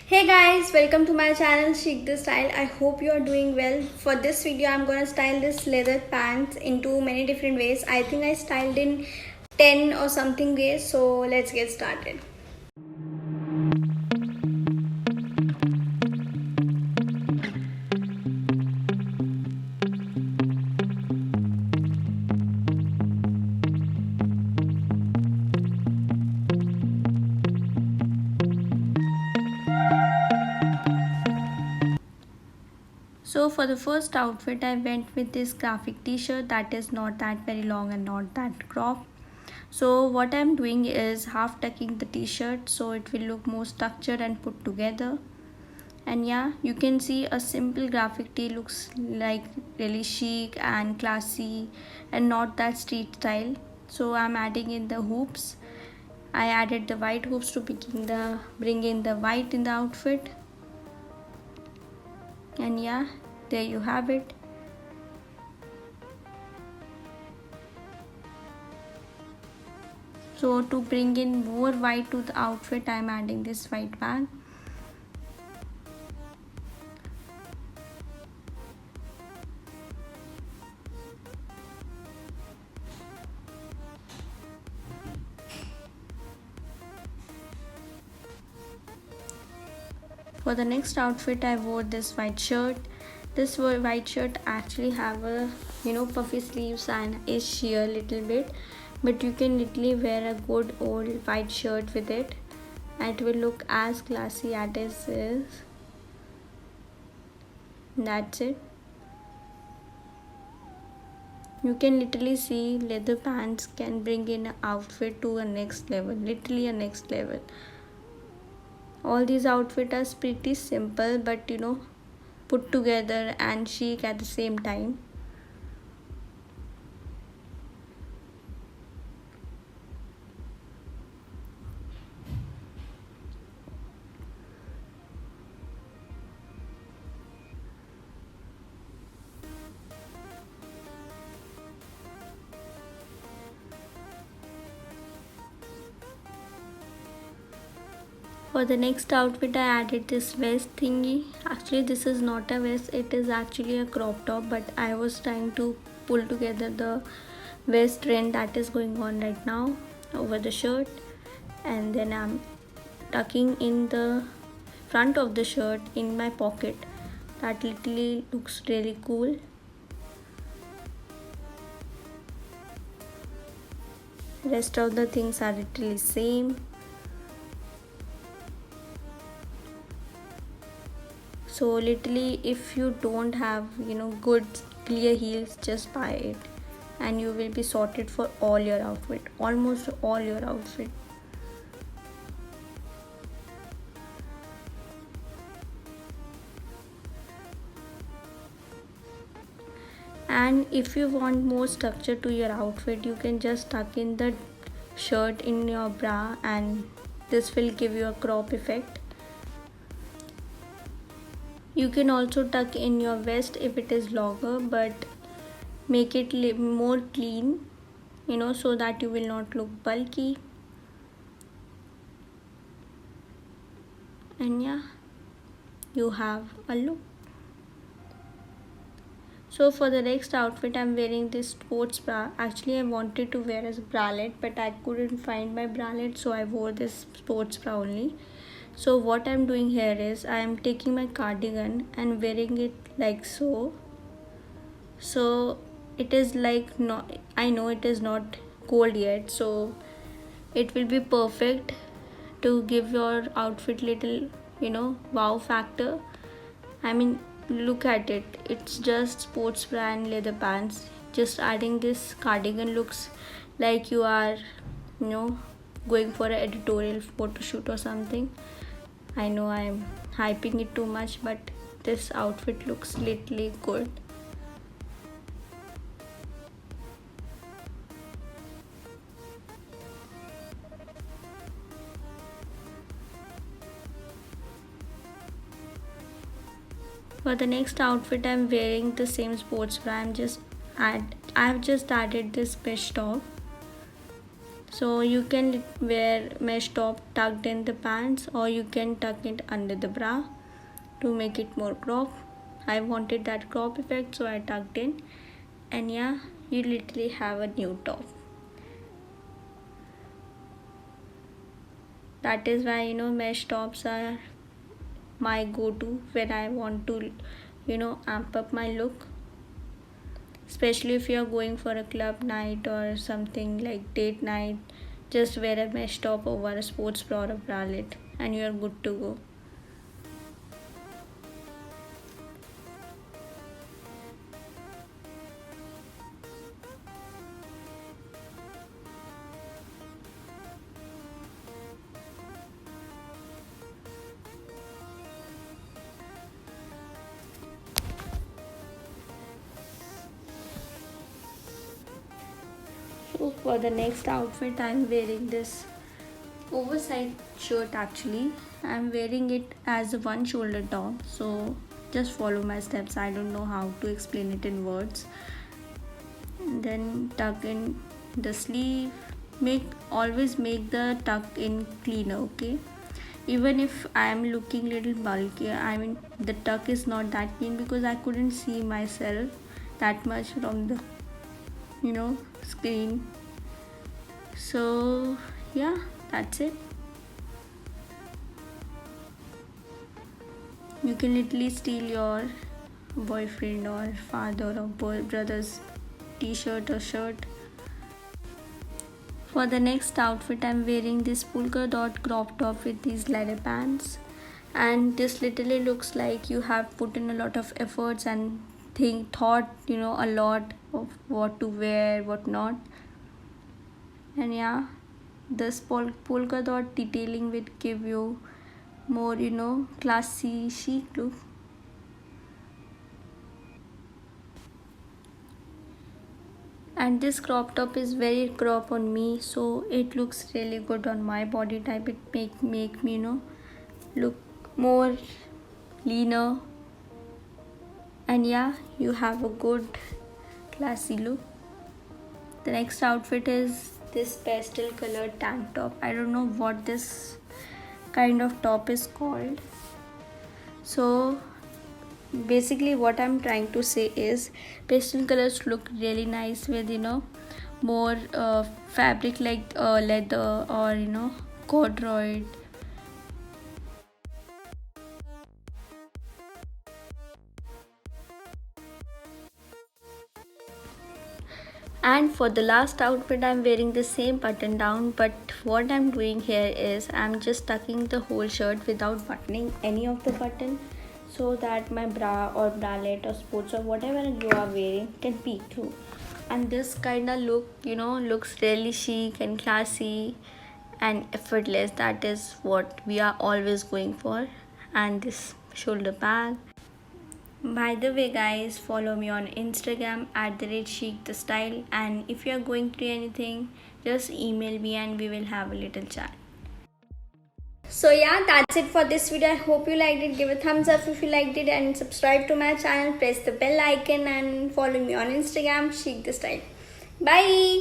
Hey guys, welcome to my channel Chic the Style. I hope you are doing well. For this video, I'm gonna style this leather pants into many different ways. I think I styled in 10 or something ways. So let's get started. So for the first outfit, I went with this graphic t-shirt that is not that very long and not that cropped. So what I'm doing is half tucking the t-shirt so it will look more structured and put together. And yeah, you can see a simple graphic tee looks like really chic and classy and not that street style. So I'm adding in the hoops. I added the white hoops to bring in the white in the outfit. And yeah, there you have it. So to bring in more white to the outfit, I'm adding this white band. For the next outfit, I wore this white shirt. This white shirt actually have a puffy sleeves and is sheer little bit, but you can literally wear a good old white shirt with it and it will look as classy as it is. That's it. You can literally see leather pants can bring in an outfit to a next level, literally a next level. All these outfits are pretty simple, but put together and chic at the same time. For the next outfit, I added this vest thingy. Actually, this is not a vest, it is actually a crop top, but I was trying to pull together the vest trend that is going on right now over the shirt, and then I'm tucking in the front of the shirt in my pocket. That literally looks really cool. Rest of the things are literally same. So literally, if you don't have good clear heels, just buy it and you will be sorted for all your outfit, almost all your outfit. And if you want more structure to your outfit, you can just tuck in the shirt in your bra and this will give you a crop effect. You can also tuck in your vest if it is longer, but make it more clean, so that you will not look bulky. And yeah, you have a look. So for the next outfit, I'm wearing this sports bra. Actually, I wanted to wear a bralette, but I couldn't find my bralette, so I wore this sports bra only. So what I'm doing here is I am taking my cardigan and wearing it like so. So it is like, not, I know it is not cold yet, so it will be perfect to give your outfit little wow factor. I mean, look at it, it's just sports bra and leather pants. Just adding this cardigan looks like you are going for an editorial photo shoot or something. I know I'm hyping it too much, but this outfit looks literally good. For the next outfit, I'm wearing the same sports bra. I've just added this mesh top. So you can wear mesh top tucked in the pants, or you can tuck it under the bra to make it more crop. I wanted that crop effect, so I tucked in, and yeah, you literally have a new top. That is why mesh tops are my go-to when I want to amp up my look, especially if you're going for a club night or something like date night. Just wear a mesh top over a sports bra or a bralette and you're good to go. So for the next outfit, I'm wearing this oversized shirt. Actually, I'm wearing it as a one shoulder top, so just follow my steps. I don't know how to explain it in words. And then tuck in the sleeve. Always make the tuck in cleaner, okay? Even if I am looking little bulky, I mean the tuck is not that clean because I couldn't see myself that much from the screen. So yeah, that's it. You can literally steal your boyfriend or father or brother's t-shirt or shirt. For the next outfit, I'm wearing this polka dot crop top with these leather pants, and this literally looks like you have put in a lot of efforts and thought a lot of what to wear, what not. And yeah, this polka dot detailing will give you more classy chic look. And this crop top is very crop on me, so it looks really good on my body type. It make me look more leaner, and yeah, you have a good classy look. The next outfit is this pastel colored tank top. I don't know what this kind of top is called. So basically what I'm trying to say is pastel colors look really nice with more fabric like leather or corduroy. And for the last outfit, I'm wearing the same button down, but what I'm doing here is I'm just tucking the whole shirt without buttoning any of the button, so that my bra or bralette or sports or whatever you are wearing can peek through. And this kind of look looks really chic and classy and effortless. That is what we are always going for. And this shoulder bag. By the way, guys, follow me on Instagram at the rate chic the style, and if you are going through anything, just email me and we will have a little chat. So yeah, that's it for this video. I hope you liked it. Give a thumbs up if you liked it and subscribe to my channel. Press the bell icon and follow me on Instagram, chic the style. Bye.